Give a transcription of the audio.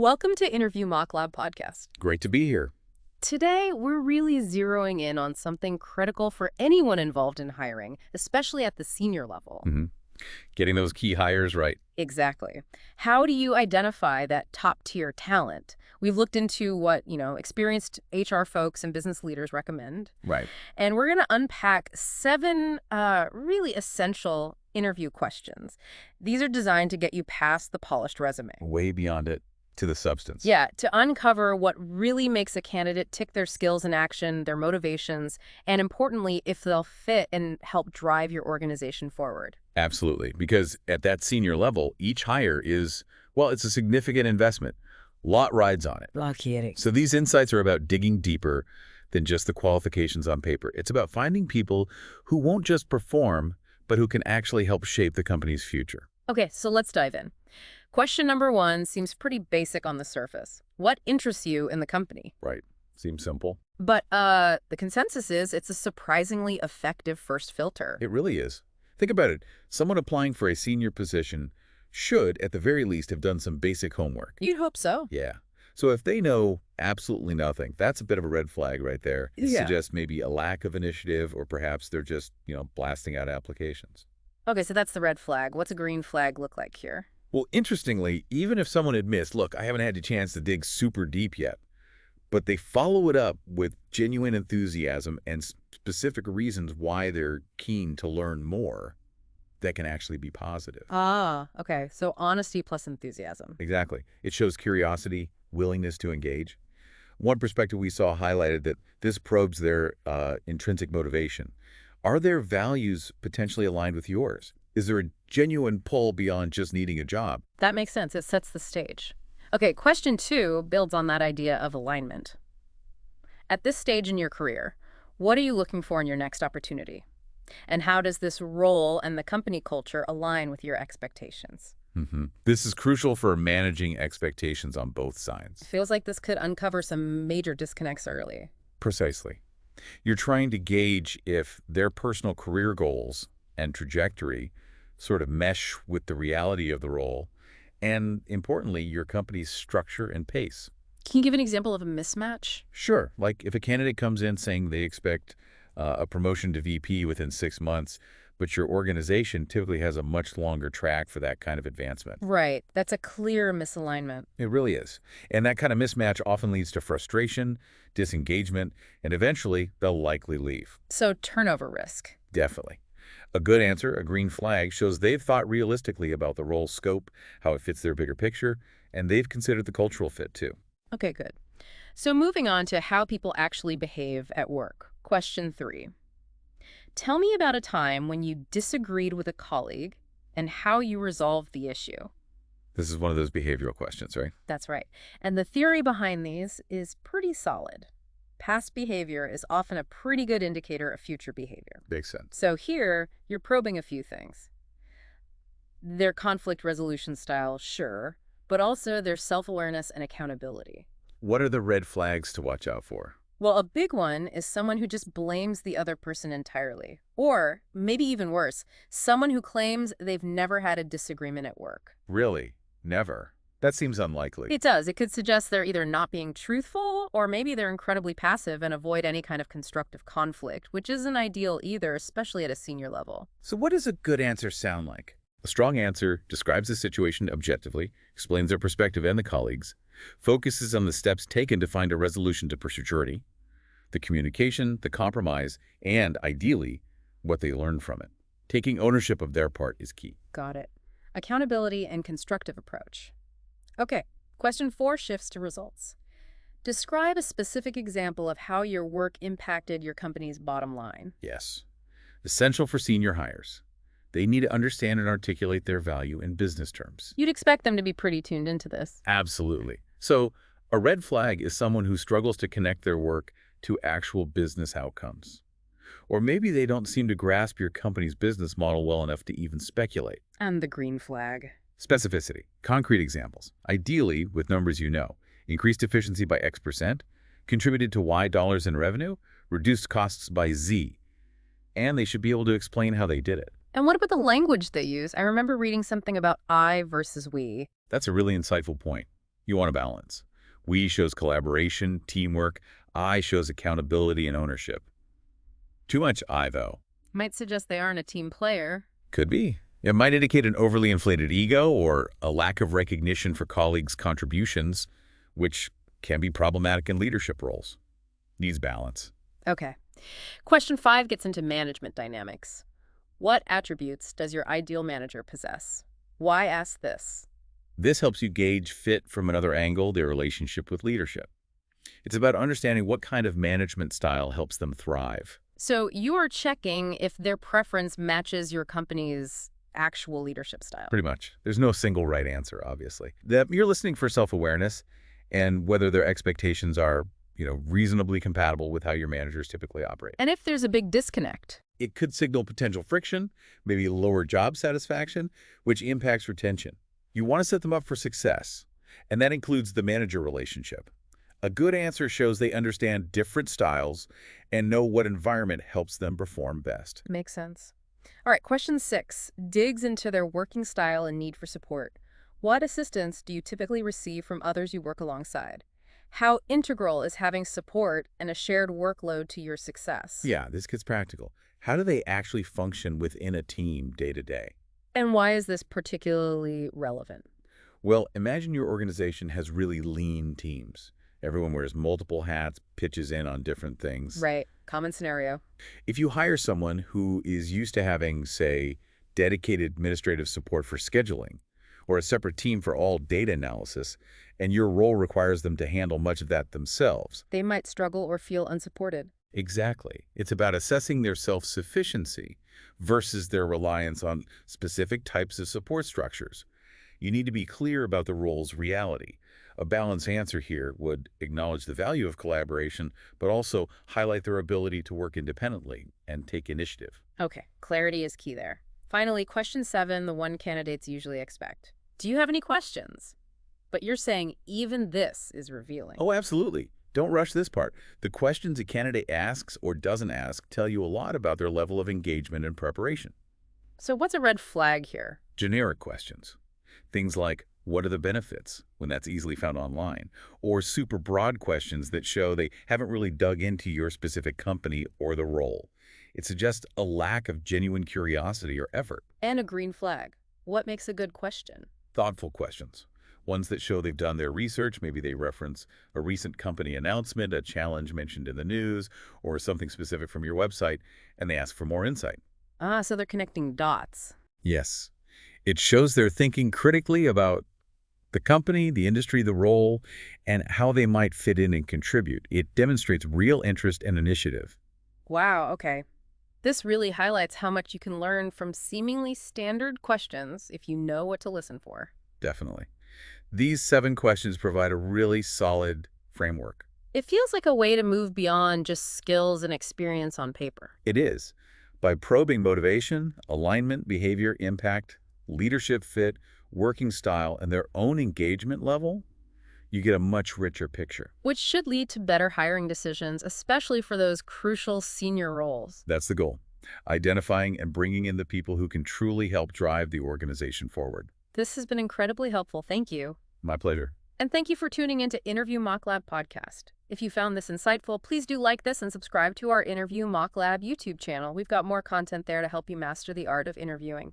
Welcome to Interview Mock Lab podcast. Great to be here. Today, we're really zeroing in on something critical for anyone involved in hiring, especially at the senior level. hmm Getting those key hires right. Exactly. How do you identify that top-tier talent? We've looked into what, experienced HR folks and business leaders recommend, Right. and we're going to unpack seven really essential interview questions. These are designed to get you past the polished resume. Way beyond it to the substance. Yeah, to uncover what really makes a candidate tick their skills in action, their motivations, and importantly, if they'll fit and help drive your organization forward. Absolutely. Because at that senior level, each hire is, well, it's a significant investment. Lot rides on it. Not kidding. So these insights are about digging deeper than just the qualifications on paper. It's about finding people who won't just perform, but who can actually help shape the company's future. Okay, so let's dive in. Question number one seems pretty basic on the surface. What interests you in the company? Right. Seems simple. But the consensus is it's a surprisingly effective first filter. It really is. Think about it. Someone applying for a senior position should, at the very least, have done some basic homework. You'd hope so. Yeah. So if they know absolutely nothing, that's a bit of a red flag right there. It Yeah. suggests maybe a lack of initiative, or perhaps they're just, blasting out applications. Okay, so that's the red flag. What's a green flag look like here? Well, interestingly, even if someone admits, look, I haven't had a chance to dig super deep yet, but they follow it up with genuine enthusiasm and specific reasons why they're keen to learn more, that can actually be positive. Ah, okay. So honesty plus enthusiasm. Exactly. It shows curiosity, willingness to engage. One perspective we saw highlighted that this probes their intrinsic motivation. Are their values potentially aligned with yours? Is there a genuine pull beyond just needing a job? That makes sense. It sets the stage. Okay, question two builds on that idea of alignment. At this stage in your career, what are you looking for in your next opportunity? And how does this role and the company culture align with your expectations? This is crucial for managing expectations on both sides. Feels like this could uncover some major disconnects early. Precisely. You're trying to gauge if their personal career goals and trajectory sort of mesh with the reality of the role, and importantly, your company's structure and pace. Can you give an example of a mismatch? Sure, like if a candidate comes in saying they expect a promotion to VP within 6 months, but your organization typically has a much longer track for that kind of advancement. Right. That's a clear misalignment. It really is. And that kind of mismatch often leads to frustration, disengagement, and eventually they'll likely leave. So turnover risk. Definitely. A good answer, a green flag, shows they've thought realistically about the role's scope, how it fits their bigger picture, and they've considered the cultural fit too. Okay, good. So moving on to how people actually behave at work. Question three. Tell me about a time when you disagreed with a colleague and how you resolved the issue. This is one of those behavioral questions, right? That's right. And the theory behind these is pretty solid. Past behavior is often a pretty good indicator of future behavior. Makes sense. So here, you're probing a few things. Their conflict resolution style, sure, but also their self-awareness and accountability. What are the red flags to watch out for? Well, a big one is someone who just blames the other person entirely. Or, maybe even worse, someone who claims they've never had a disagreement at work. Really? Never? That seems unlikely. It does. It could suggest they're either not being truthful, or maybe they're incredibly passive and avoid any kind of constructive conflict, which isn't ideal either, especially at a senior level. So what does a good answer sound like? A strong answer describes the situation objectively, explains their perspective and the colleagues, focuses on the steps taken to find a resolution to maturity, the communication, the compromise, and, ideally, what they learned from it. Taking ownership of their part is key. Got it. Accountability and constructive approach. Okay, question four shifts to results. Describe a specific example of how your work impacted your company's bottom line. Yes. Essential for senior hires. They need to understand and articulate their value in business terms. You'd expect them to be pretty tuned into this. Absolutely. So, a red flag is someone who struggles to connect their work to actual business outcomes. Or maybe they don't seem to grasp your company's business model well enough to even speculate. And the green flag. Specificity, concrete examples, ideally with numbers you know. Increased efficiency by X%, contributed to Y dollars in revenue, reduced costs by Z. And they should be able to explain how they did it. And what about the language they use? I remember reading something about I versus we. That's a really insightful point. You want a balance. We shows collaboration, teamwork. I shows accountability and ownership. Too much I, though. Might suggest they aren't a team player. Could be. It might indicate an overly inflated ego or a lack of recognition for colleagues' contributions, which can be problematic in leadership roles. Needs balance. Okay. Question 5 gets into management dynamics. What attributes does your ideal manager possess? Why ask this? This helps you gauge fit from another angle, their relationship with leadership. It's about understanding what kind of management style helps them thrive. So you are checking if their preference matches your company's actual leadership style. Pretty much. There's no single right answer, obviously. You're listening for self-awareness and whether their expectations are, reasonably compatible with how your managers typically operate. And if there's a big disconnect? It could signal potential friction, maybe lower job satisfaction, which impacts retention. You want to set them up for success, and that includes the manager relationship. A good answer shows they understand different styles and know what environment helps them perform best. Makes sense. All right, question 6 digs into their working style and need for support. What assistance do you typically receive from others you work alongside? How integral is having support and a shared workload to your success? Yeah, this gets practical. How do they actually function within a team day to day? And why is this particularly relevant? Well, imagine your organization has really lean teams. Everyone wears multiple hats, pitches in on different things. Right. Common scenario. If you hire someone who is used to having, say, dedicated administrative support for scheduling, or a separate team for all data analysis, and your role requires them to handle much of that themselves. They might struggle or feel unsupported. Exactly. It's about assessing their self-sufficiency versus their reliance on specific types of support structures. You need to be clear about the role's reality. A balanced answer here would acknowledge the value of collaboration, but also highlight their ability to work independently and take initiative. Okay, clarity is key there. Finally, question 7, the one candidates usually expect. Do you have any questions? But you're saying even this is revealing. Oh, absolutely. Don't rush this part. The questions a candidate asks or doesn't ask tell you a lot about their level of engagement and preparation. So what's a red flag here? Generic questions. Things like, what are the benefits, when that's easily found online? Or super broad questions that show they haven't really dug into your specific company or the role. It suggests a lack of genuine curiosity or effort. And a green flag. What makes a good question? Thoughtful questions. Ones that show they've done their research. Maybe they reference a recent company announcement, a challenge mentioned in the news, or something specific from your website, and they ask for more insight. Ah, so they're connecting dots. Yes. It shows they're thinking critically about the company, the industry, the role, and how they might fit in and contribute. It demonstrates real interest and initiative. Wow, okay. This really highlights how much you can learn from seemingly standard questions if you know what to listen for. Definitely. These 7 questions provide a really solid framework. It feels like a way to move beyond just skills and experience on paper. It is. By probing motivation, alignment, behavior, impact, leadership fit, working style, and their own engagement level, you get a much richer picture. Which should lead to better hiring decisions, especially for those crucial senior roles. That's the goal. Identifying and bringing in the people who can truly help drive the organization forward. This has been incredibly helpful. Thank you. My pleasure. And thank you for tuning in to Interview Mock Lab podcast. If you found this insightful, please do like this and subscribe to our Interview Mock Lab YouTube channel. We've got more content there to help you master the art of interviewing.